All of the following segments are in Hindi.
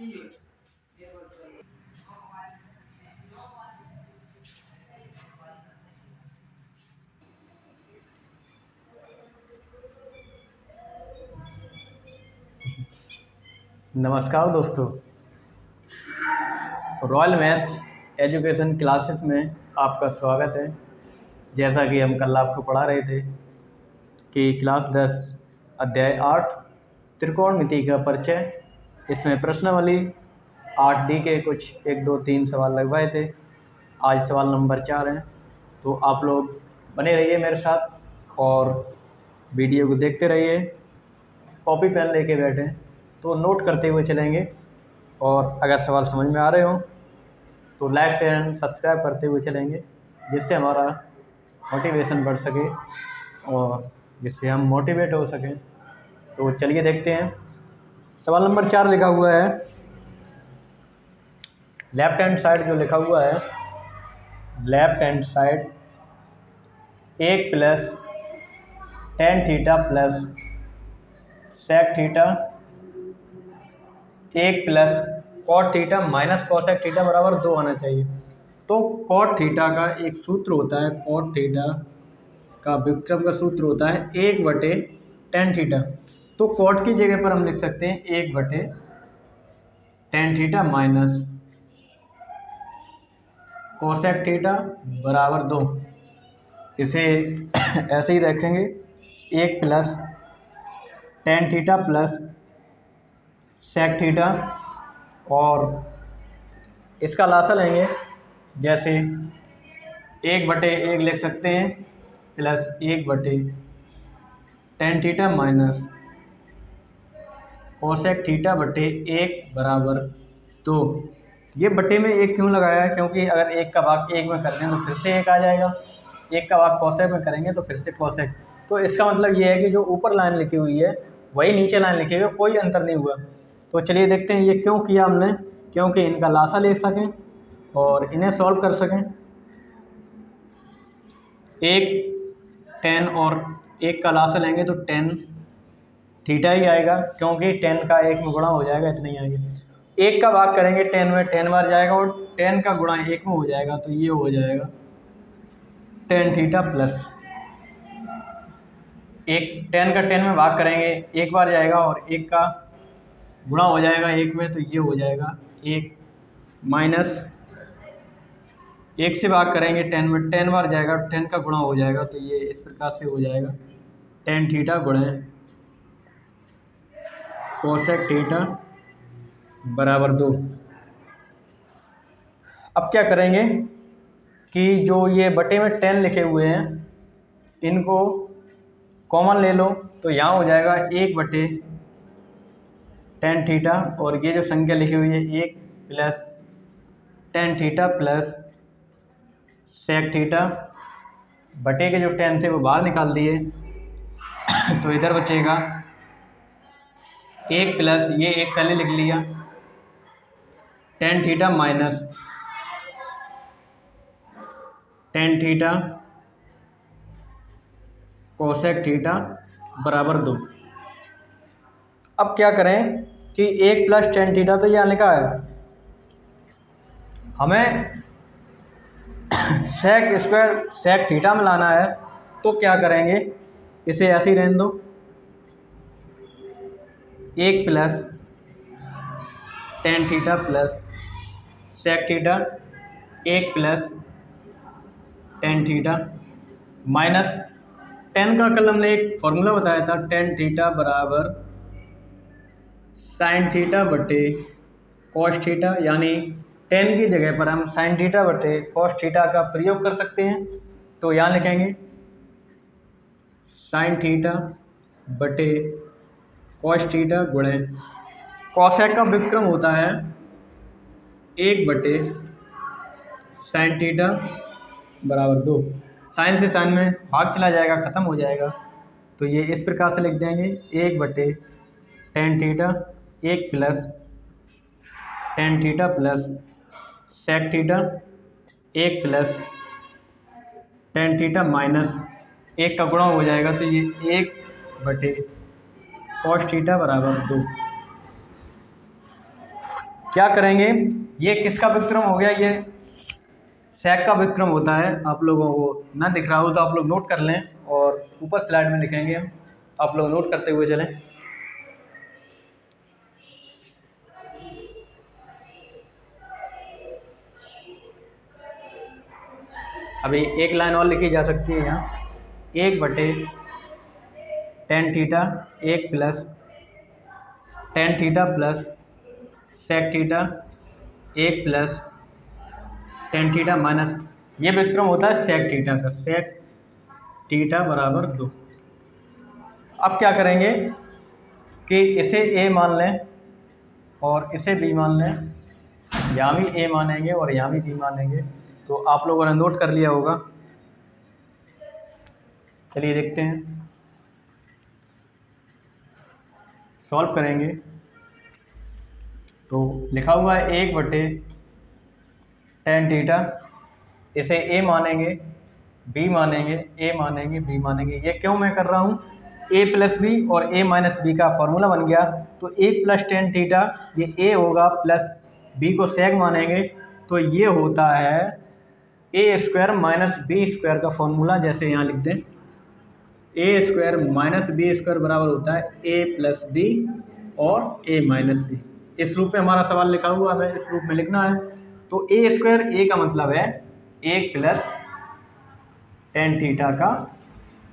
नमस्कार दोस्तों, रॉयल मैथ्स एजुकेशन क्लासेस में आपका स्वागत है। जैसा कि हम कल आपको पढ़ा रहे थे कि क्लास 10 अध्याय 8 त्रिकोणमिति का परिचय, इसमें प्रश्नावली 8D के कुछ 1, 2, 3 सवाल लगवाए थे। आज सवाल नंबर 4 है, तो आप लोग बने रहिए मेरे साथ और वीडियो को देखते रहिए। कॉपी पेन लेके बैठें तो नोट करते हुए चलेंगे, और अगर सवाल समझ में आ रहे हो तो लाइक शेयर एंड सब्सक्राइब करते हुए चलेंगे, जिससे हमारा मोटिवेशन बढ़ सके और जिससे हम मोटिवेट हो सकें। तो चलिए देखते हैं। सवाल नंबर 4 लिखा हुआ है, लेफ्ट हैंड साइड जो लिखा हुआ है, left hand side 1 + tan theta + sec theta 1 + cot theta - cosec theta बराबर 2 आना चाहिए। तो cot थीटा का एक सूत्र होता है, cot थीटा का व्युत्क्रम का सूत्र होता है 1/tan थीटा। तो cot की जगह पर हम लिख सकते हैं 1/tan theta minus cosec theta बराबर 2। इसे ऐसे ही रखेंगे 1 + tan थीटा + sec थीटा, और इसका लासा लेंगे। जैसे 1/1 लिख सकते हैं plus 1/tan theta minus cosec theta बटे 1 बराबर 2। ये बटे में 1 क्यों लगाया है? क्योंकि अगर 1 का भाग 1 में कर दें तो फिर से 1 आ जाएगा, 1 का भाग cosec में करेंगे तो फिर से cosec। तो इसका मतलब ये है कि जो ऊपर लाइन लिखी हुई है वही नीचे लाइन लिखी हुई है, कोई अंतर नहीं हुआ। तो चलिए देखते हैं ये क्यों किया हमने, क्योंकि इनका लासा ले सकें और इन्हें सॉल्व कर सकें। 1 tan और 1 का लासा लेंगे तो tan थीटा ही आएगा, क्योंकि tan का 1 में गुणा हो जाएगा, इतना ही आएगा। 1 का भाग करेंगे tan में, tan बार जाएगा, और tan का गुणा 1 में हो जाएगा, तो ये हो जाएगा tan थीटा प्लस 1। tan का tan में भाग करेंगे 1 बार जाएगा, और 1 का गुणा हो जाएगा 1 में, तो ये हो जाएगा 1 माइनस 1 से भाग करेंगे tan में, tan बार जाएगा, tan का गुणा हो जाएगा, तो ये इस प्रकार से हो जाएगा tan थीटा गुणे cosec थीटा बराबर 2। अब क्या करेंगे कि जो ये बटे में tan लिखे हुए हैं इनको कॉमन ले लो, तो यहाँ हो जाएगा 1/tan थीटा, और ये जो संख्या लिखी हुई है 1 + tan थीटा + sec थीटा बटे के जो tan थे वो बाहर निकाल दिए, तो इधर बचेगा 1 + ये 1 पहले लिख लिया tan theta minus tan theta cosec theta बराबर 2। अब क्या करें कि 1 + tan थीटा तो यहाँ लिखा है, हमें sec स्क्वायर sec थीटा में लाना है, तो क्या करेंगे, इसे ऐसे ही रहने दो। 1 + tan theta + sec theta 1 + tan theta minus tan का कल हमने एक फॉर्मूला बताया था, tan थीटा बराबर sin थीटा बटे cos थीटा, यानी tan की जगह पर हम sin थीटा बटे cos थीटा का प्रयोग कर सकते हैं। तो यहाँ लिखेंगे sin थीटा बटे cos थीटा गुणे cosec का व्युत्क्रम होता है 1/sin थीटा बराबर 2। साइन से साइन में भाग चला जाएगा, ख़त्म हो जाएगा, तो ये इस प्रकार से लिख देंगे 1/tan theta 1 + tan theta + sec theta 1 + tan theta minus 1 का गुणा हो जाएगा, तो ये 1/cos थीटा बराबर 2। क्या करेंगे, ये किसका व्युत्क्रम हो गया, ये सेक का व्युत्क्रम होता है। आप लोगों को ना दिख रहा हो तो आप लोग नोट कर लें और ऊपर स्लाइड में लिखेंगे हम, आप लोग नोट करते हुए चलें। अभी एक लाइन और लिखी जा सकती है यहाँ, 1/tan theta 1 plus tan theta plus sec theta 1 plus tan theta minus, ये व्युत्क्रम होता है sec थीटा का, sec थीटा बराबर 2। अब क्या करेंगे कि इसे a मान लें और इसे b मान लें, यहाँ भी a मानेंगे और यहाँ भी b मानेंगे। तो आप लोगों ने नोट कर लिया होगा, चलिए देखते हैं, सॉल्व करेंगे। तो लिखा हुआ है 1/tan थीटा, इसे a मानेंगे, b मानेंगे, a मानेंगे, b मानेंगे। ये क्यों मैं कर रहा हूँ, a प्लस बी और a माइनस बी का फॉर्मूला बन गया। तो 1 + tan थीटा ये a होगा, प्लस b को sec मानेंगे तो ये होता है a² माइनस b² का फॉर्मूला। जैसे यहाँ लिख दें, a² माइनस b² बराबर होता है a प्लस बी और a माइनस बी। इस रूप में हमारा सवाल लिखा हुआ है, इस रूप में लिखना है। तो a² a का मतलब है 1 प्लस tan थीटा का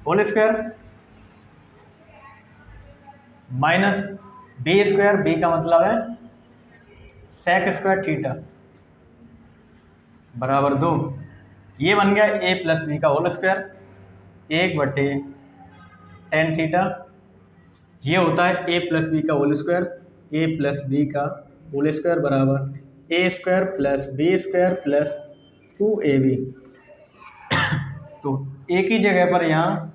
whole square, minus b² b का मतलब है sec² थीटा बराबर 2। ये बन गया a प्लस बी का होल स्क्वायर, 1/tan थीटा, ये होता है a प्लस बी का whole square, a plus B का होल स्क्वायर बराबर a² plus b² plus 2ab। तो a की जगह पर यहाँ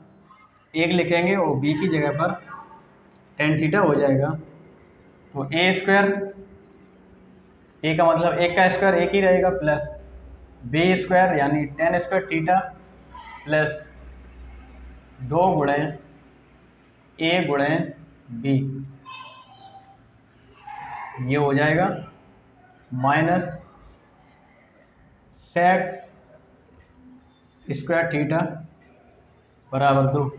1 लिखेंगे और b की जगह पर tan थीटा हो जाएगा। तो a² a का मतलब 1 का स्क्वायर 1 ही रहेगा, प्लस b² यानी tan² थीटा प्लस 2 गुणे a गुणे b, ये हो जाएगा माइनस sec² थीटा बराबर 2।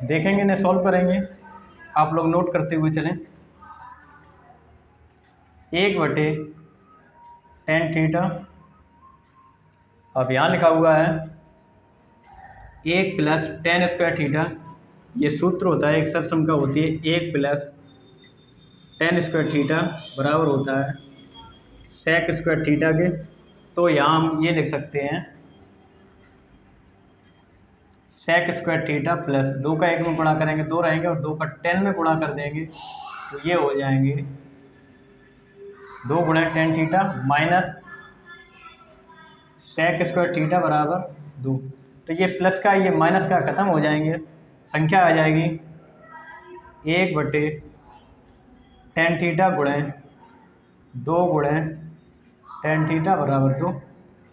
देखेंगे, इन्हें सॉल्व करेंगे, आप लोग नोट करते हुए चलें। 1/tan थीटा, अब यहाँ लिखा हुआ है 1 प्लस tan² थीटा, ये सूत्र होता है, एक सरसम का होती है 1 प्लस tan² थीटा बराबर होता है sec² थीटा के। तो यहाँ हम ये लिख सकते हैं sec² थीटा प्लस 2 का 1 में गुणा करेंगे 2 रहेंगे और 2 का tan में गुणा कर देंगे तो ये हो जाएंगे 2 गुणे tan theta minus sec² theta बराबर 2। तो ये प्लस का ये माइनस का ख़त्म हो जाएंगे, संख्या आ जाएगी 1/tan थीटा गुणे 2 गुणे tan थीटा बराबर 2।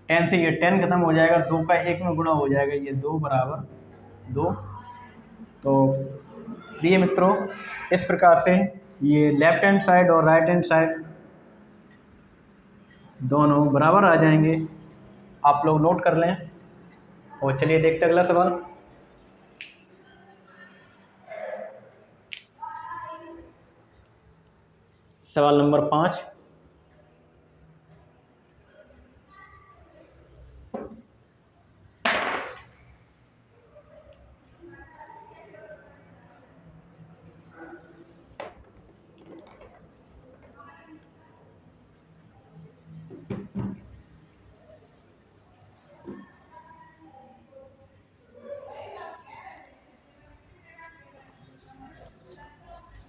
tan से ये tan खत्म हो जाएगा, 2 का 1 में गुणा हो जाएगा, ये 2 बराबर 2। तो प्रिय मित्रों, इस प्रकार से ये लेफ्ट हैंड साइड और राइट हैंड साइड दोनों बराबर आ जाएंगे, आप लोग नोट कर लें। और चलिए देखते हैं अगला सवाल। सवाल नंबर 5,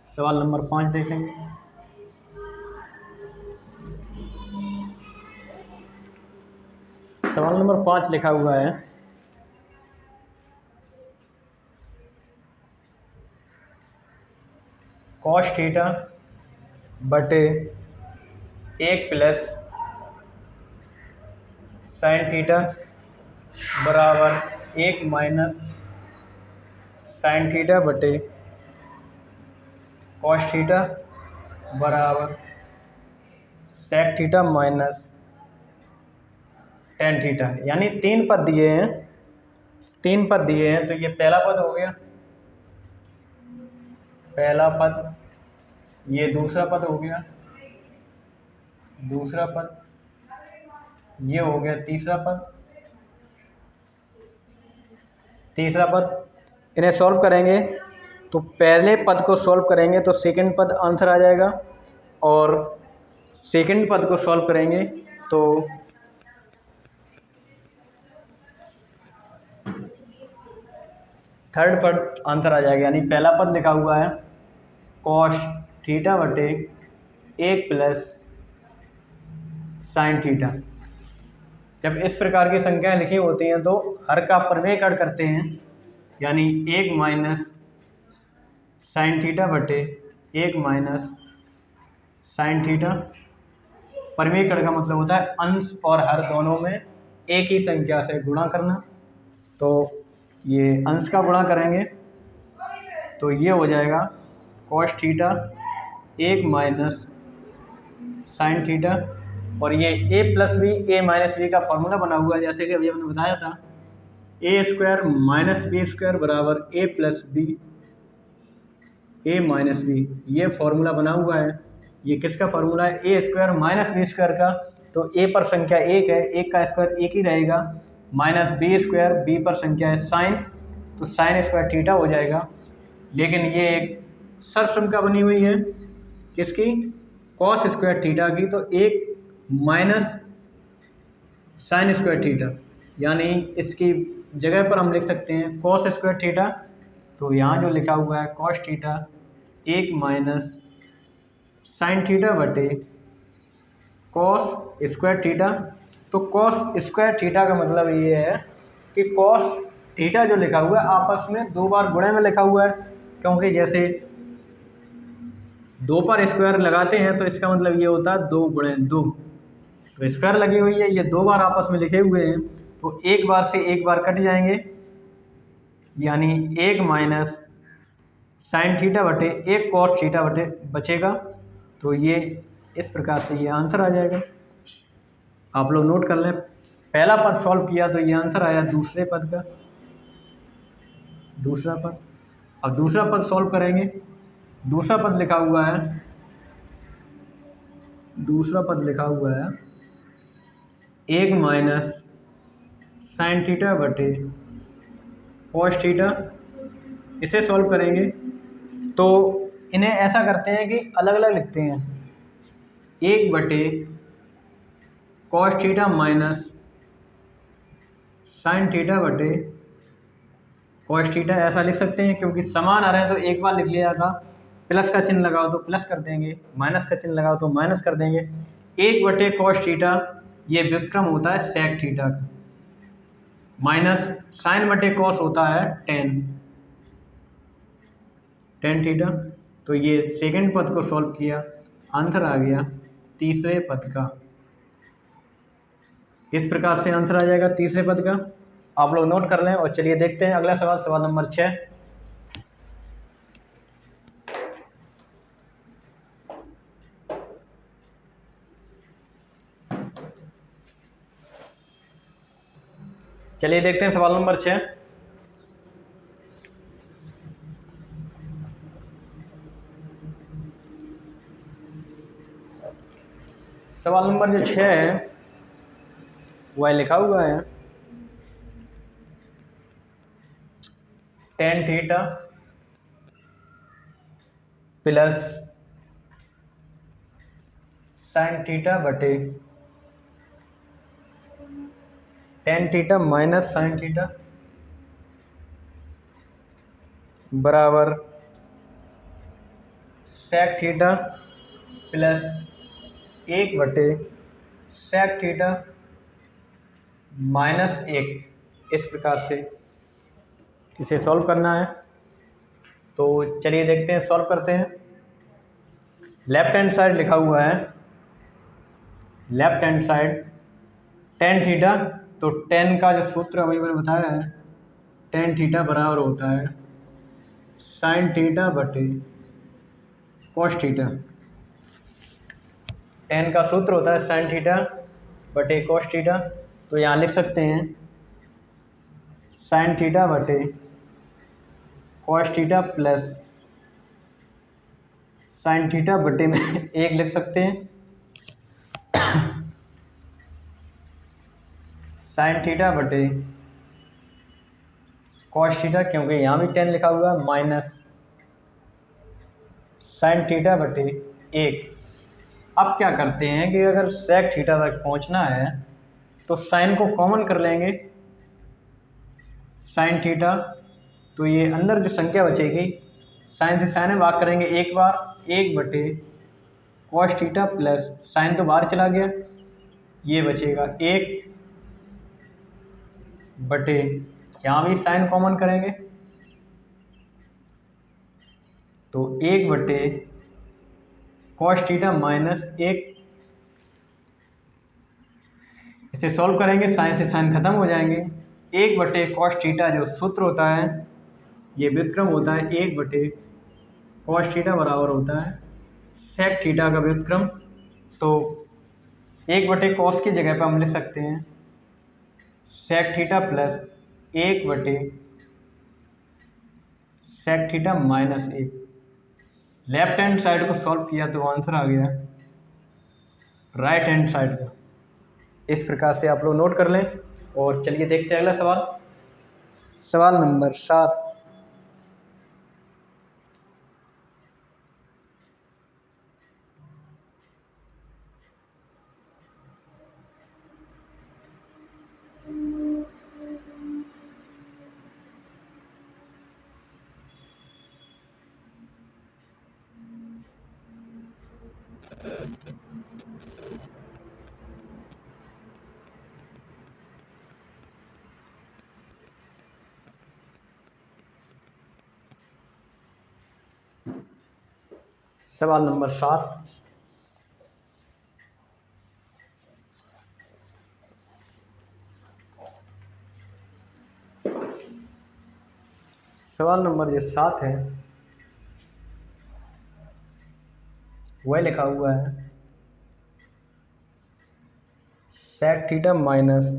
सवाल नंबर 5 देखेंगे। सवाल नंबर 5 लिखा हुआ है cos थीटा बटे 1 प्लस sin थीटा बराबर 1 माइनस sin थीटा बटे cos थीटा बराबर sec theta minus tan theta, यानी तीन पद दिए हैं, तीन पद दिए हैं। तो ये पहला पद हो गया, पहला पद, ये दूसरा पद हो गया, दूसरा पद, ये हो गया तीसरा पद, तीसरा पद। इन्हें सॉल्व करेंगे तो पहले पद को सॉल्व करेंगे तो सेकंड पद आंसर आ जाएगा, और सेकंड पद को सॉल्व करेंगे तो थर्ड पद आंसर आ जाएगा। यानी पहला पद लिखा हुआ है कॉस थीटा बटे 1 प्लस साइन थीटा। जब इस प्रकार की संख्याएं लिखी होती हैं तो हर का प्रमेयकरण करते हैं, यानी 1 माइनस साइन थीटा बटे 1 माइनस साइन थीटा। प्रमेयकरण का मतलब होता है अंश और हर दोनों में एक ही संख्या से गुणा करना। तो ये अंश का गुणा करेंगे तो ये हो जाएगा cos theta 1 minus sine theta, और ये a plus b a minus b का फॉर्मूला बना हुआ है, जैसे कि अभी हमने बताया था a square minus b square बराबर a plus b a minus b, ये फॉर्मूला बना हुआ है। ये किसका फॉर्मूला है? A square minus b square का। तो ए पर संख्या एक है, एक का स्क्वायर एक ही रहेगा, माइनस बी स्क्वायर, बी पर संख्या है साइन, तो साइन स्क्वायर थीटा हो जाएगा। लेकिन ये एक सर्वसंख्या बनी हुई है, किसकी? कॉस स्क्वायर थीटा की। तो एक माइनस साइन स्क्वायर थीटा, यानी इसकी जगह पर हम लिख सकते हैं कॉस स्क्वायर थीटा। तो यहाँ जो लिखा हुआ है cos theta 1 minus sine theta बटे कॉस स्क्वायर थीटा। तो कॉस स्क्वायर थीटा का मतलब ये है कि कॉस थीटा जो लिखा हुआ है आपस में दो बार गुणे में लिखा हुआ है, क्योंकि जैसे दो पर स्क्वायर लगाते हैं तो इसका मतलब ये होता है 2 गुणे 2। तो स्क्वायर लगी हुई है, ये दो बार आपस में लिखे हुए हैं, तो एक बार से एक बार कट जाएंगे, यानी 1 माइनस साइन थीटा बटे 1 कॉस थीटा बटे बचेगा। तो ये इस प्रकार से ये आंसर आ जाएगा। आप लोग नोट कर लें, पहला पद सॉल्व किया तो ये आंसर आया दूसरे पद का, दूसरा पद। अब दूसरा पद सॉल्व करेंगे, दूसरा पद लिखा हुआ है, दूसरा पद लिखा हुआ है 1 माइनस साइन थीटा बटे कॉस थीटा। इसे सॉल्व करेंगे तो इन्हें ऐसा करते हैं कि अलग अलग लिखते हैं, 1 बटे cos theta minus sine theta बटे कॉस थीटा, ऐसा लिख सकते हैं क्योंकि समान आ रहे हैं। तो एक बार लिख लिया था, प्लस का चिन्ह लगाओ तो प्लस कर देंगे, माइनस का चिन्ह लगाओ तो माइनस कर देंगे। 1 बटे कॉस थीटा ये व्युत्क्रम होता है सेक थीटा का, माइनस साइन बटे कॉस होता है टेन थीटा। तो ये सेकंड पद को सॉल्व किया, आंसर आ गया तीसरे पद का। इस प्रकार से आंसर आ जाएगा तीसरे पद का। आप लोग नोट कर लें और चलिए देखते हैं अगला सवाल, सवाल नंबर 6। चलिए देखते हैं सवाल नंबर 6। सवाल नंबर जो 6 है वह लिखा हुआ है tan theta plus sine theta बटे tan theta minus sine theta बराबर सेक थीटा प्लस 1 बटे सेक थीटा माइनस 1। इस प्रकार से इसे सॉल्व करना है। तो चलिए देखते हैं, सॉल्व करते हैं। लेफ्ट हैंड साइड लिखा हुआ है, left hand side tan theta. तो टेन का जो सूत्र अभी मैंने बताया है, टेन थीटा बराबर होता है साइन थीटा बटे कॉस थीटा। टेन का सूत्र होता है साइन थीटा बटे कोस थीटा। तो यहाँ लिख सकते हैं साइन थीटा बटे cos theta plus sine theta बटे में एक लिख सकते हैं साइन थीटा बटे कॉस थीटा, क्योंकि यहाँ भी टेन लिखा हुआ है, माइनस साइन थीटा बटे एक। अब क्या करते हैं कि अगर सेक थीटा तक पहुँचना है तो साइन को कॉमन कर लेंगे, साइन थीटा, तो ये अंदर जो संख्या बचेगी साइन से साइन में भाग करेंगे एक बार, एक बटे कॉस थीटा प्लस साइन तो बाहर चला गया, ये बचेगा एक बटे, यहाँ भी साइन कॉमन करेंगे तो एक बटे कॉस थीटा माइनस एक। इसे सॉल्व करेंगे, साइन से साइन खत्म हो जाएंगे। एक बटे कॉस थीटा जो सूत्र होता है, ये व्युत्क्रम होता है, एक बटे कॉस थीटा बराबर होता है सेक थीटा का व्युत्क्रम। तो एक बटे कॉस की जगह पर हम लिख सकते हैं सेक थीटा प्लस एक बटे सेक थीटा माइनस एक। लेफ्ट हैंड साइड को सॉल्व किया तो आंसर आ गया राइट हैंड साइड का। इस प्रकार से आप लोग नोट कर लें। और चलिए देखते हैं अगला सवाल, सवाल नंबर 7। सवाल नंबर 7, सवाल नंबर जो 7 है वह लिखा हुआ है sec theta minus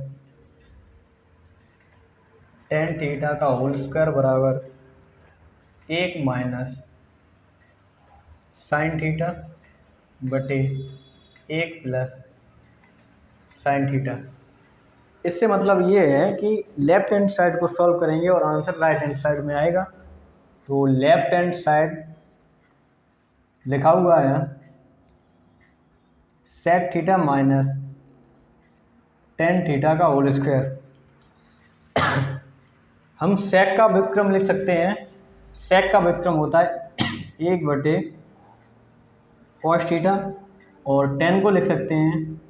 tan theta का होल स्क्वायर बराबर एक माइनस साइन थीटा बटे एक प्लस साइन थीटा। इससे मतलब ये है कि लेफ्ट हैंड साइड को सॉल्व करेंगे और आंसर राइट हैंड साइड में आएगा। तो लेफ्ट हैंड साइड लिखा हुआ है sec theta minus tan theta का होल स्क्वायर। हम सेक का व्युत्क्रम लिख सकते हैं, सेक का व्युत्क्रम होता है एक बटे कॉस थीटा, और टेन को लिख सकते हैं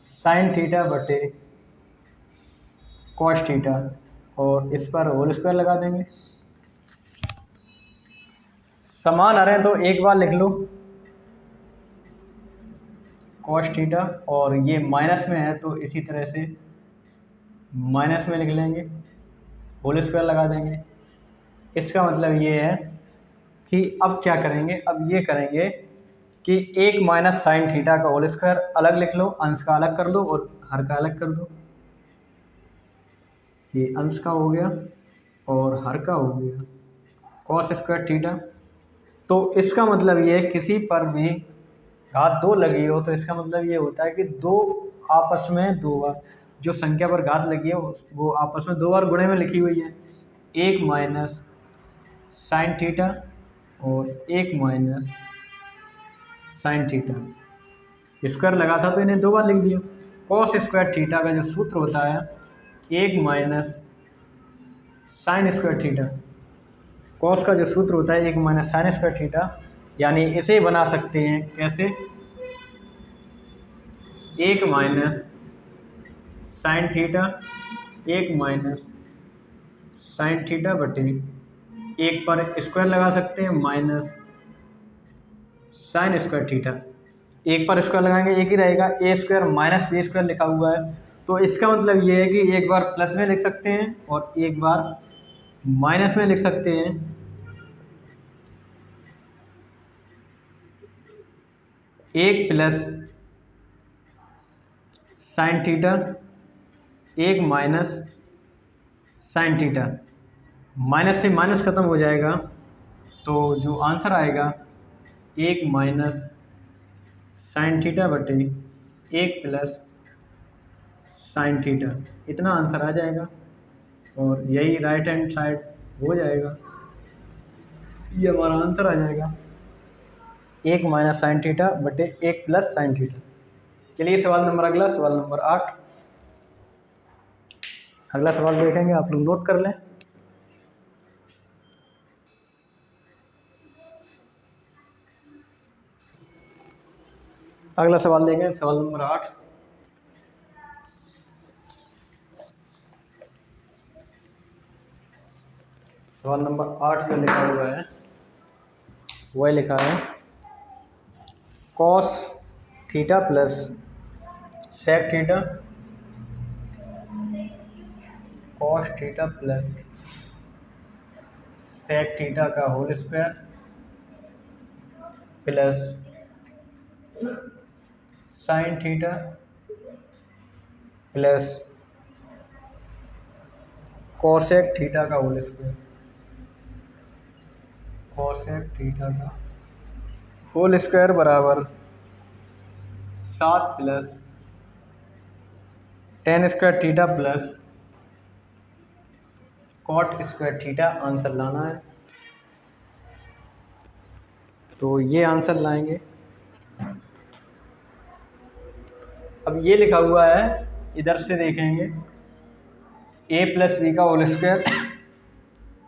साइन थीटा बटे कॉस थीटा, और इस पर होल स्क्वायर लगा देंगे। समान आ रहे हैं तो एक बार लिख लो कॉस थीटा, और ये माइनस में है तो इसी तरह से माइनस में लिख लेंगे, होल स्क्वायर लगा देंगे। इसका मतलब ये है कि अब क्या करेंगे, अब ये करेंगे कि एक माइनस साइन थीटा का होल स्क्वायर अलग लिख लो, अंश का अलग कर लो और हर का अलग कर दो। ये अंश का हो गया और हर का हो गया कॉस स्क्वायर थीटा। तो इसका मतलब ये है किसी पर भी घात दो लगी हो तो इसका मतलब ये होता है कि दो आपस में दो बार, जो संख्या पर घात लगी है वो आपस में दो बार गुणे में लिखी हुई है। एक माइनस साइन थीटा और एक माइनस साइन थीटा, स्क्वायर लगा था तो इन्हें दो बार लिख दिया। कॉस स्क्वायर थीटा का जो सूत्र होता है एक minus sign square theta, cos का जो सूत्र होता है एक माइनस साइन स्क्वायर थीटा, यानी इसे बना सकते हैं कैसे, एक माइनस साइन थीटा एक माइनस साइन थीटा बटे एक पर स्क्वायर लगा सकते हैं माइनस साइन स्क्वायर थीटा। एक पर स्क्वायर लगाएंगे एक ही रहेगा, ए स्क्वायर माइनस बी स्क्वायर लिखा हुआ है। तो इसका मतलब ये है कि एक बार प्लस में लिख सकते हैं और एक बार माइनस में लिख सकते हैं। एक प्लस साइन थीटा, एक माइनस साइन थीटा। माइनस से माइनस खत्म हो जाएगा तो जो आंसर आएगा एक माइनस साइन थीटा बटे एक प्लस साइन थीटा, इतना आंसर आ जाएगा और यही राइट हैंड साइड हो जाएगा। ये हमारा आंसर आ जाएगा एक माइनस साइन थीटा बटे एक प्लस साइन थीटा। चलिए सवाल नंबर अगला, सवाल नंबर 8। अगला सवाल देखेंगे, आप लोग नोट कर लें। अगला सवाल देखें, सवाल नंबर 8। सवाल नंबर 8 जो लिखा हुआ है वह लिखा है cos theta plus sec theta, cos theta plus sec theta का whole square plus sine theta plus cosec theta का होल स्क्वायर, कोसेक थीटा का होल स्क्वायर बराबर 7 plus tan square theta plus cot square theta answer लाना है। तो ये आंसर लाएंगे। अब ये लिखा हुआ है, इधर से देखेंगे a प्लस बी का होल स्क्वायर,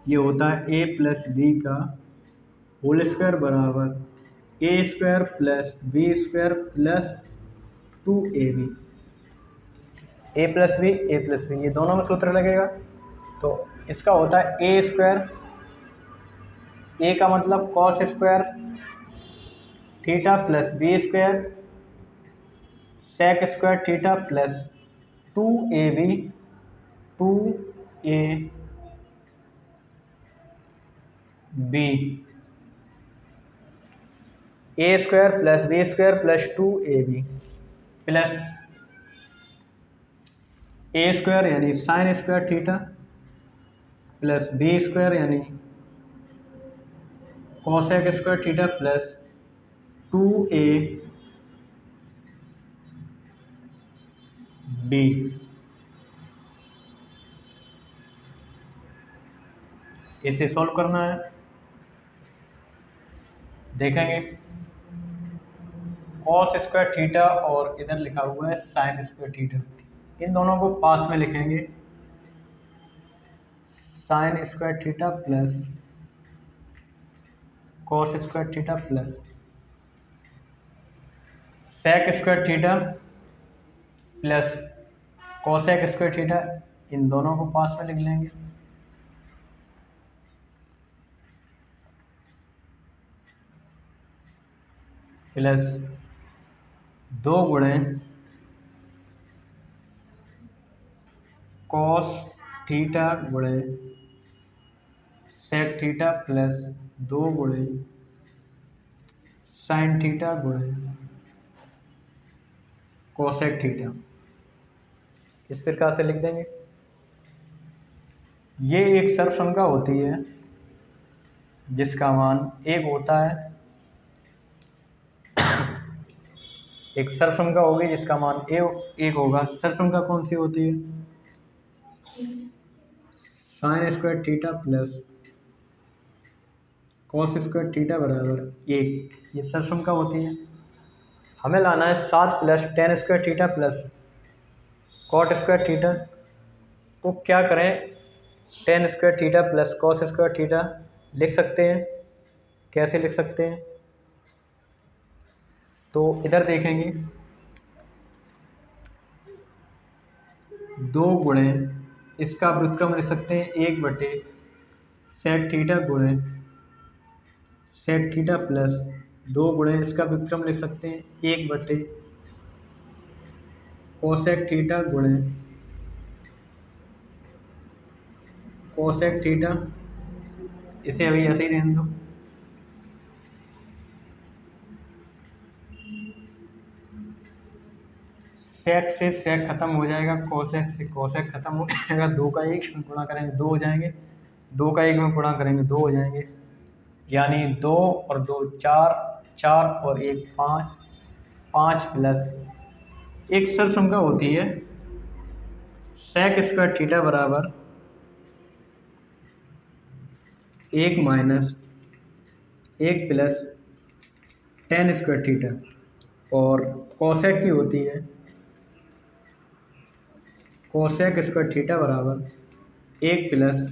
ये होता है a प्लस बी का होल स्क्वायर बराबर A square plus B square plus 2ab। A plus B ये दोनों में सूत्र लगेगा। तो इसका होता है ए स्क्वायर, ए का मतलब cos square theta plus B square sec square theta plus 2ab, 2ab A square plus B square plus 2ab plus A square यानी sine square theta plus B square यानी cosec square theta plus 2ab। इसे सॉल्व करना है। देखेंगे कॉस स्क्वायर थीटा और इधर लिखा हुआ है साइन स्क्वायर थीटा, इन दोनों को पास में लिखेंगे। Sine square theta plus cos square theta plus sec square theta plus cosec square theta, इन दोनों को पास में लिख लेंगे। प्लस 2 गुणे कॉस थीटा गुणे सेक थीटा प्लस 2 गुणे साइन थीटा गुणे कोसेक थीटा, इस प्रकार से लिख देंगे। ये एक सर्वसंख्या होती है जिसका मान 1 होता है। एक सर्वसंख्या होगी जिसका मान 1 होगा। सर्वसंख्या कौन सी होती है? Sign square theta plus cos square theta बराबर 1, ये सर्वसंख्या होती है। हमें लाना है 7 plus tan square theta plus cot square theta. तो क्या करें, tan square theta plus cos square theta लिख सकते हैं। कैसे लिख सकते हैं? तो इधर देखेंगे 2 गुणे इसका व्युत्क्रम लिख सकते हैं 1 बटे सेक थीटा गुणे सेक थीटा प्लस 2 गुणे इसका व्युत्क्रम लिख सकते हैं 1 बटे कोसेक थीटा गुणे कोसेक थीटा। इसे अभी ऐसे ही रहने दो। सेक से सेक खत्म हो जाएगा, कोसेक से कोसेक खत्म हो जाएगा, 2 का 1 में गुणा करेंगे 2 हो जाएंगे, 2 का 1 में गुणा करेंगे 2 हो जाएंगे, यानी 2 और 2 4, 4 और 1 5, 5 प्लस एक सरसंख्या होती है सेक स्क्वायर थीटा बराबर 1 minus 1 plus tan square theta, और कोसेक की होती है कोसेक स्क्वायर थीटा बराबर 1 प्लस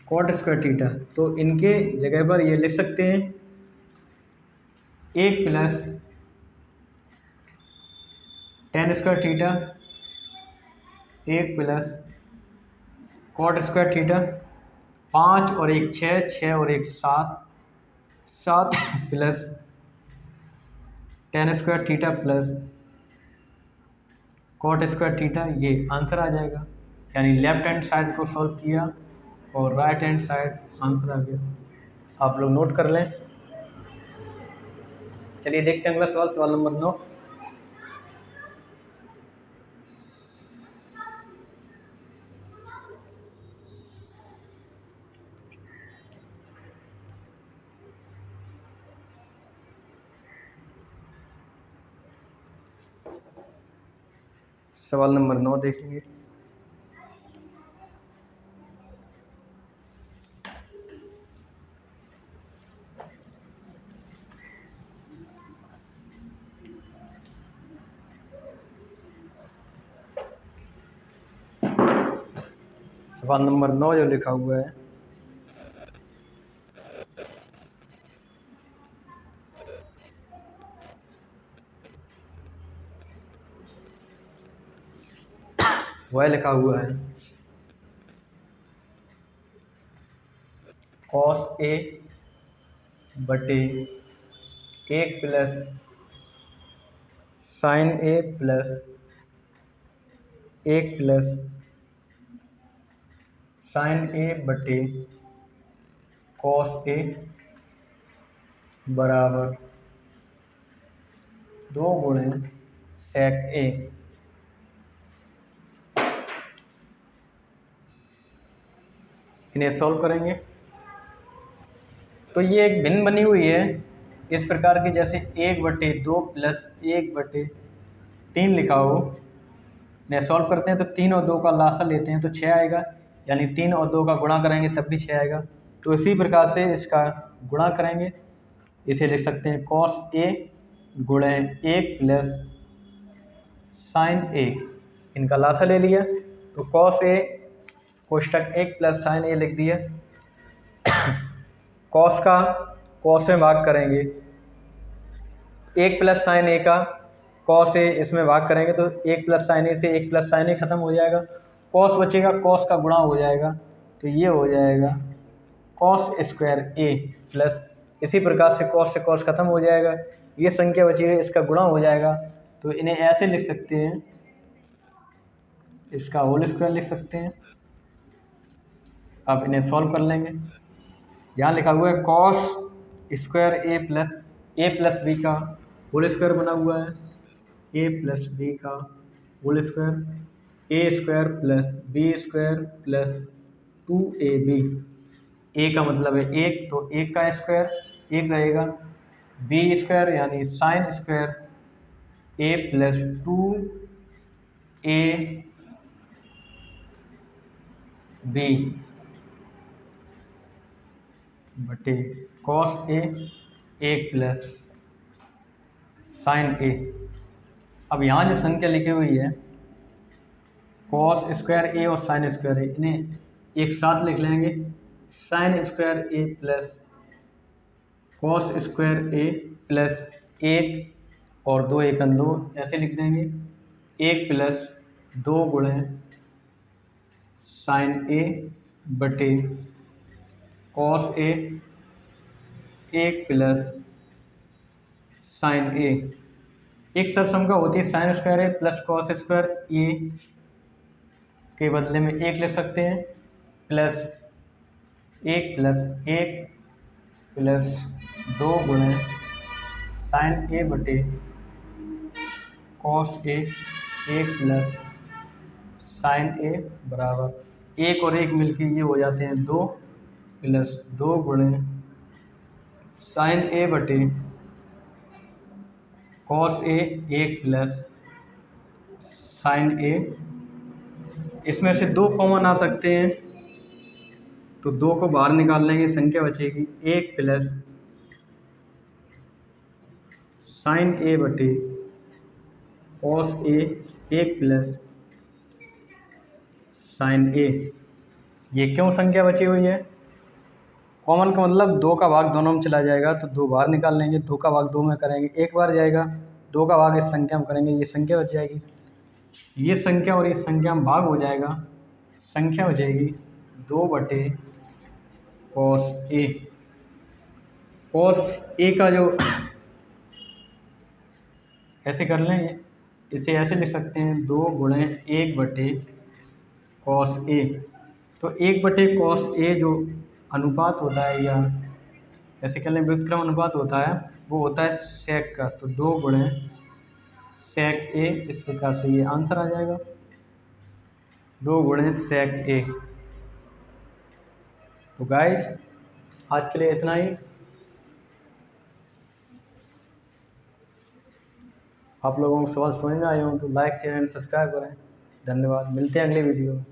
कॉट स्क्वायर थीटा। तो इनके जगह पर ये लिख सकते हैं 1 plus tan square theta, 1 plus cot square theta, 5 और 1 6, 6 और 1 7, 7 plus tan square theta plus cot square theta. ये आंसर आ जाएगा, यानी लेफ्ट हैंड साइड को सॉल्व किया और राइट हैंड साइड आंसर आ गया। आप लोग नोट कर लें। चलिए देखते हैं अगला सवाल, सवाल नंबर 9। सवाल नंबर 9 देखेंगे। सवाल नंबर 9 जो लिखा हुआ है, वह लिखा हुआ है कॉस ए बटे 1 प्लस साइन ए प्लस 1 प्लस साइन ए बटे कॉस ए बराबर 2 गुणे सेक ए। इन्हें सॉल्व करेंगे तो ये एक भिन्न बनी हुई है इस प्रकार की, जैसे 1/2 प्लस 1/3 लिखा हो। इन्हें सॉल्व करते हैं तो 3 और 2 का लासा लेते हैं तो 6 आएगा, यानी 3 और 2 का गुणा करेंगे तब भी 6 आएगा। तो इसी प्रकार से इसका गुणा करेंगे, इसे लिख सकते हैं कॉस ए गुणे 1 प्लस साइन ए। इनका लासा ले लिया तो कॉस ए कोष्टक 1 प्लस साइन ए लिख दिया। कॉस का कॉस में भाग करेंगे, 1 प्लस साइन ए का कॉस ए इसमें भाग करेंगे तो 1 प्लस साइन ए से 1 प्लस साइन ए खत्म हो जाएगा, कॉस बचेगा, कॉस का गुणा हो जाएगा तो ये हो जाएगा कॉस स्क्वायर ए प्लस, इसी प्रकार से कॉस खत्म हो जाएगा, ये संख्या बची है इसका गुणा हो जाएगा। तो इन्हें ऐसे लिख सकते हैं, इसका होल स्क्वायर लिख सकते हैं। अब इन्हें सॉल्व कर लेंगे। यहाँ लिखा हुआ है cos square A plus B का होल स्क्वायर बना हुआ है, ए प्लस बी का whole square, A square plus B square plus 2ab। A का मतलब है 1 तो 1 का स्क्वायर 1 रहेगा, बी स्क्वायर यानी sine square A plus 2ab बटे कॉस ए 1 प्लस साइन ए। अब यहाँ जो संख्या लिखी हुई है कॉस स्क्वायर ए और साइन स्क्वायर ए, इन्हें एक साथ लिख लेंगे, sine square A plus cos square A plus 1 और 2 1 2 ऐसे लिख देंगे, 1 प्लस 2 गुणे साइन ए बटे कॉस ए 1 प्लस साइन ए। एक सरसंख्या होती है sine square A plus cos square ए के बदले में 1 लिख सकते हैं, प्लस 1 प्लस 1 प्लस 2 गुणे साइन ए बटे कॉस ए, एक प्लस साइन ए बराबर एक और एक मिलके ये हो जाते हैं 2 प्लस 2 गुणे साइन ए बटे कॉस ए, एक प्लस साइन ए। इसमें से 2 कॉमन आ सकते हैं तो 2 को बाहर निकाल लेंगे, संख्या बचेगी एक प्लस साइन ए बटे कॉस ए, एक प्लस साइन ए। ये क्यों संख्या बची हुई है? कॉमन का मतलब 2 का भाग दोनों में चला जाएगा तो 2 बाहर निकाल लेंगे, 2 का भाग 2 में करेंगे, एक बार जाएगा, 2 का भाग इस संख्या में करेंगे, ये संख्या बच जाएगी। ये संख्या और इस संख्या में भाग हो जाएगा, संख्या हो जाएगी 2 बटे कॉस ए। कॉस ए का जो ऐसे कर लेंगे, इसे ऐसे लिख सकते हैं 2 गुणे 1 बटे कॉस ए। तो 1 बटे कॉस ए जो अनुपात होता है, या ऐसे कर लें व्युत्क्रम अनुपात होता है, वो होता है सेक का। तो 2 गुणे सेक ए, इस प्रकार से ये आंसर आ जाएगा 2 गुणे सेक ए। तो गाइस आज के लिए इतना ही। आप लोगों को सवाल समझ में आए हो तो लाइक शेयर एंड सब्सक्राइब करें। धन्यवाद, मिलते हैं अगले वीडियो में।